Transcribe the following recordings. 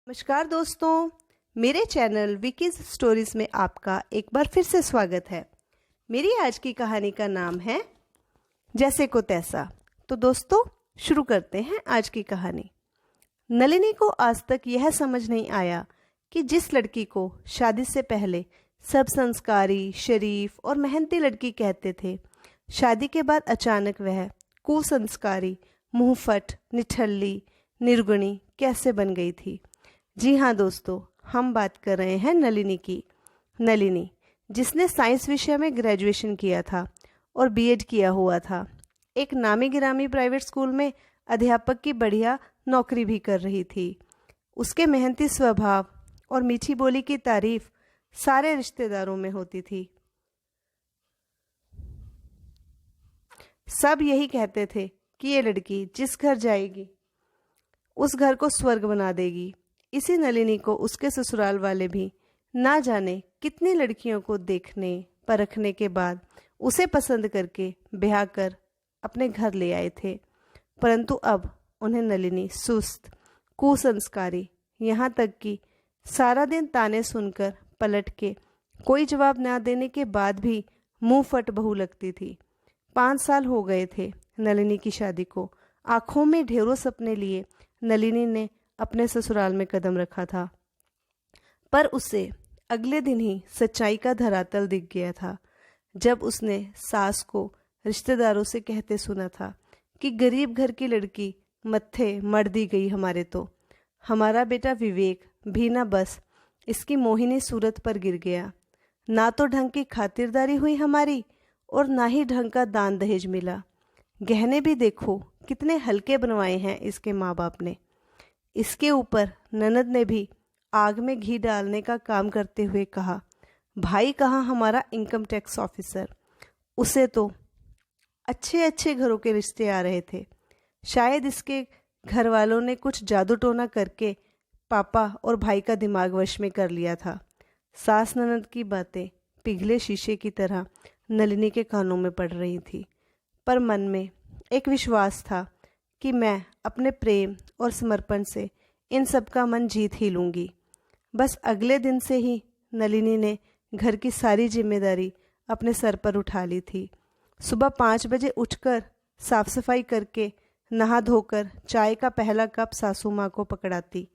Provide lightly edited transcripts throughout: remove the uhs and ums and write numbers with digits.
नमस्कार दोस्तों, मेरे चैनल विकीज स्टोरीज में आपका एक बार फिर से स्वागत है। मेरी आज की कहानी का नाम है जैसे को तैसा। तो दोस्तों शुरू करते हैं आज की कहानी। नलिनी को आज तक यह समझ नहीं आया कि जिस लड़की को शादी से पहले सब संस्कारी, शरीफ और मेहनती लड़की कहते थे, शादी के बाद अचानक वह कुसंस्कारी, मुंहफट, निठल्ली, निर्गुणी कैसे बन गई थी। जी हाँ दोस्तों, हम बात कर रहे हैं नलिनी की। नलिनी जिसने साइंस विषय में ग्रेजुएशन किया था और बीएड किया हुआ था, एक नामी गिरामी प्राइवेट स्कूल में अध्यापक की बढ़िया नौकरी भी कर रही थी। उसके मेहनती स्वभाव और मीठी बोली की तारीफ सारे रिश्तेदारों में होती थी। सब यही कहते थे कि ये लड़की जिस घर जाएगी उस घर को स्वर्ग बना देगी। इसी नलिनी को उसके ससुराल वाले भी ना जाने कितनी लड़कियों को देखने परखने के बाद उसे पसंद करके ब्याह कर अपने घर ले आए थे। परंतु अब उन्हें नलिनी सुस्त, कुसंस्कारी, यहाँ तक कि सारा दिन ताने सुनकर पलट के कोई जवाब ना देने के बाद भी मुंह फट बहू लगती थी। 5 साल हो गए थे नलिनी की शादी को। आंखों में ढेरों सपने लिए नलिनी ने अपने ससुराल में कदम रखा था, पर उसे अगले दिन ही सच्चाई का धरातल दिख गया था जब उसने सास को रिश्तेदारों से कहते सुना था कि गरीब घर की लड़की मत्थे मर दी गई हमारे, तो हमारा बेटा विवेक भी ना बस इसकी मोहिनी सूरत पर गिर गया। ना तो ढंग की खातिरदारी हुई हमारी और ना ही ढंग का दान दहेज मिला। गहने भी देखो कितने हल्के बनवाए हैं इसके माँ बाप ने। इसके ऊपर ननद ने भी आग में घी डालने का काम करते हुए कहा, भाई कहाँ हमारा इनकम टैक्स ऑफिसर। उसे तो अच्छे अच्छे घरों के रिश्ते आ रहे थे। शायद इसके घर वालों ने कुछ जादू टोना करके पापा और भाई का दिमाग वश में कर लिया था। सास ननद की बातें पिघले शीशे की तरह नलिनी के कानों में पड़ रही थी, पर मन में एक विश्वास था कि मैं अपने प्रेम और समर्पण से इन सब का मन जीत ही लूँगी। बस अगले दिन से ही नलिनी ने घर की सारी जिम्मेदारी अपने सर पर उठा ली थी। सुबह 5 बजे उठकर साफ सफाई करके नहा धोकर चाय का पहला कप सासू माँ को पकड़ाती।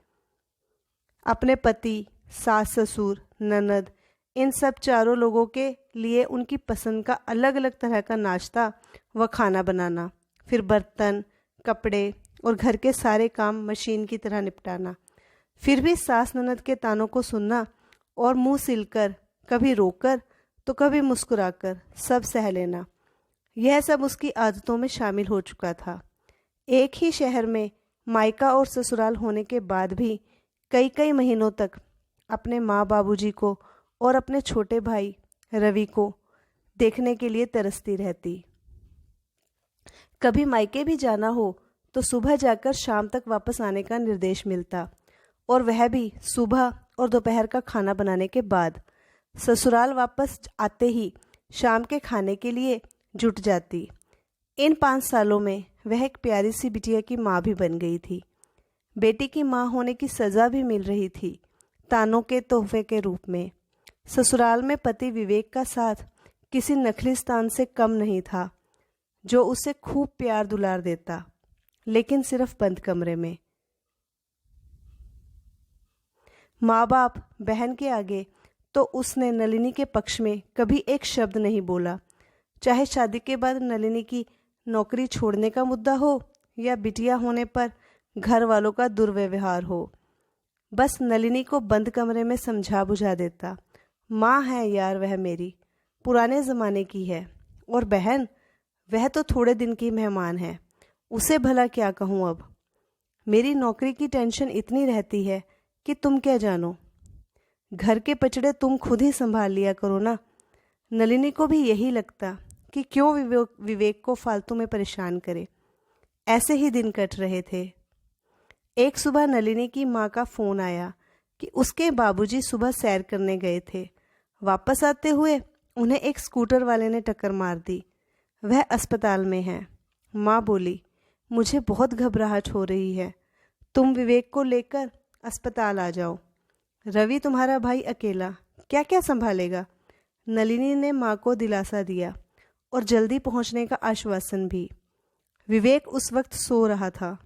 अपने पति, सास ससुर, ननद, इन सब चारों लोगों के लिए उनकी पसंद का अलग अलग तरह का नाश्ता व खाना बनाना, फिर बर्तन, कपड़े और घर के सारे काम मशीन की तरह निपटाना। फिर भी सास ननद के तानों को सुनना और मुंह सिलकर, कभी रोकर तो कभी मुस्कुराकर सब सह लेना। यह सब उसकी आदतों में शामिल हो चुका था। एक ही शहर में मायका और ससुराल होने के बाद भी कई कई महीनों तक अपने माँ बाबूजी को और अपने छोटे भाई रवि को देखने के लिए तरसती रहती। कभी मायके भी जाना हो तो सुबह जाकर शाम तक वापस आने का निर्देश मिलता, और वह भी सुबह और दोपहर का खाना बनाने के बाद। ससुराल वापस आते ही शाम के खाने के लिए जुट जाती। इन 5 सालों में वह एक प्यारी सी बिटिया की माँ भी बन गई थी। बेटी की माँ होने की सज़ा भी मिल रही थी, तानों के तोहफे के रूप में। ससुराल में पति विवेक का साथ किसी नखलिस्तान से कम नहीं था, जो उसे खूब प्यार दुलार देता, लेकिन सिर्फ बंद कमरे में। माँ बाप, बहन के आगे तो उसने नलिनी के पक्ष में कभी एक शब्द नहीं बोला, चाहे शादी के बाद नलिनी की नौकरी छोड़ने का मुद्दा हो या बिटिया होने पर घर वालों का दुर्व्यवहार हो। बस नलिनी को बंद कमरे में समझा बुझा देता, माँ है यार वह मेरी, पुराने ज़माने की है, और बहन वह तो थोड़े दिन की मेहमान है, उसे भला क्या कहूँ अब। मेरी नौकरी की टेंशन इतनी रहती है कि तुम क्या जानो। घर के पचड़े तुम खुद ही संभाल लिया करो ना। नलिनी को भी यही लगता कि क्यों विवेक को फालतू में परेशान करे। ऐसे ही दिन कट रहे थे। एक सुबह नलिनी की माँ का फ़ोन आया कि उसके बाबूजी सुबह सैर करने गए थे। वापस आते हुए उन्हें एक स्कूटर वाले ने टक्कर मार दी। वह अस्पताल में है। माँ बोली, मुझे बहुत घबराहट हो रही है, तुम विवेक को लेकर अस्पताल आ जाओ। रवि तुम्हारा भाई अकेला क्या क्या संभालेगा? नलिनी ने माँ को दिलासा दिया और जल्दी पहुंचने का आश्वासन भी। विवेक उस वक्त सो रहा था।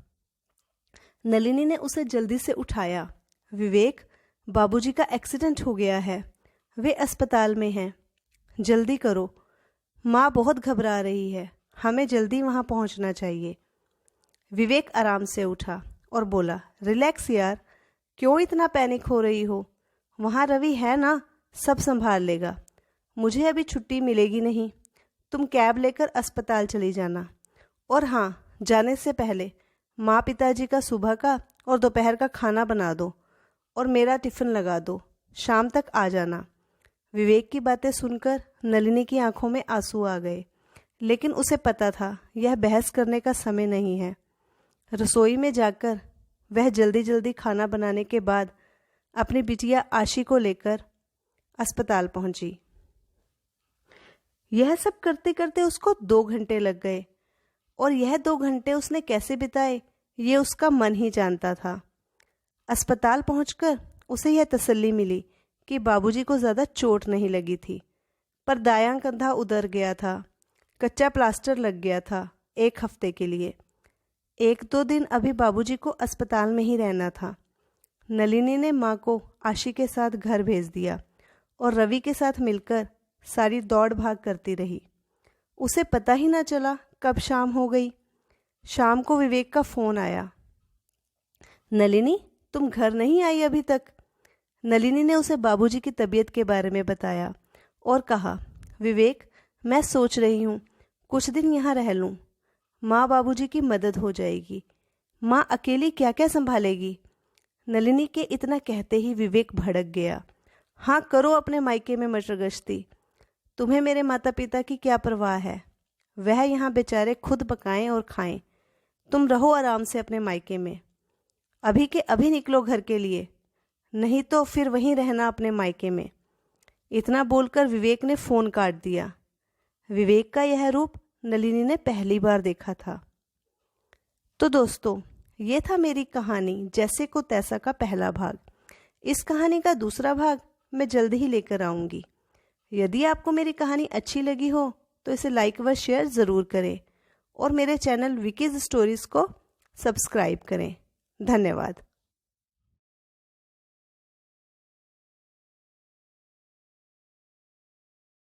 नलिनी ने उसे जल्दी से उठाया। विवेक, बाबूजी का एक्सीडेंट हो गया है, वे अस्पताल में हैं, जल्दी करो। माँ बहुत घबरा रही है, हमें जल्दी वहाँ पहुँचना चाहिए। विवेक आराम से उठा और बोला, रिलैक्स यार, क्यों इतना पैनिक हो रही हो? वहाँ रवि है ना, सब संभाल लेगा। मुझे अभी छुट्टी मिलेगी नहीं, तुम कैब लेकर अस्पताल चली जाना। और हाँ, जाने से पहले माँ पिताजी का सुबह का और दोपहर का खाना बना दो और मेरा टिफ़िन लगा दो, शाम तक आ जाना। विवेक की बातें सुनकर नलिनी की आंखों में आंसू आ गए, लेकिन उसे पता था यह बहस करने का समय नहीं है। रसोई में जाकर वह जल्दी जल्दी खाना बनाने के बाद अपनी बिटिया आशी को लेकर अस्पताल पहुंची। यह सब करते करते उसको 2 घंटे लग गए और यह 2 घंटे उसने कैसे बिताए ये उसका मन ही जानता था। अस्पताल पहुंचकर उसे यह तसल्ली मिली कि बाबूजी को ज़्यादा चोट नहीं लगी थी, पर दायां कंधा उधर गया था, कच्चा प्लास्टर लग गया था 1 हफ्ते के लिए। 1-2 दिन अभी बाबूजी को अस्पताल में ही रहना था। नलिनी ने माँ को आशी के साथ घर भेज दिया और रवि के साथ मिलकर सारी दौड़ भाग करती रही। उसे पता ही ना चला कब शाम हो गई। शाम को विवेक का फ़ोन आया। नलिनी, तुम घर नहीं आई अभी तक? नलिनी ने उसे बाबूजी की तबीयत के बारे में बताया और कहा, विवेक, मैं सोच रही हूँ कुछ दिन यहाँ रह लूँ, माँ बाबूजी की मदद हो जाएगी। माँ अकेली क्या क्या संभालेगी? नलिनी के इतना कहते ही विवेक भड़क गया। हाँ, करो अपने मायके में मशरगश्ती, तुम्हें मेरे माता पिता की क्या परवाह है? वह यहाँ बेचारे खुद पकाएं और खाएं, तुम रहो आराम से अपने मायके में। अभी के अभी निकलो घर के लिए, नहीं तो फिर वहीं रहना अपने मायके में। इतना बोलकर विवेक ने फ़ोन काट दिया। विवेक का यह रूप नलिनी ने पहली बार देखा था। तो दोस्तों, ये था मेरी कहानी जैसे को तैसा का पहला भाग। इस कहानी का दूसरा भाग मैं जल्द ही लेकर आऊँगी। यदि आपको मेरी कहानी अच्छी लगी हो तो इसे लाइक व शेयर ज़रूर करें और मेरे चैनल विकीज़ स्टोरीज़ को सब्सक्राइब करें। धन्यवाद।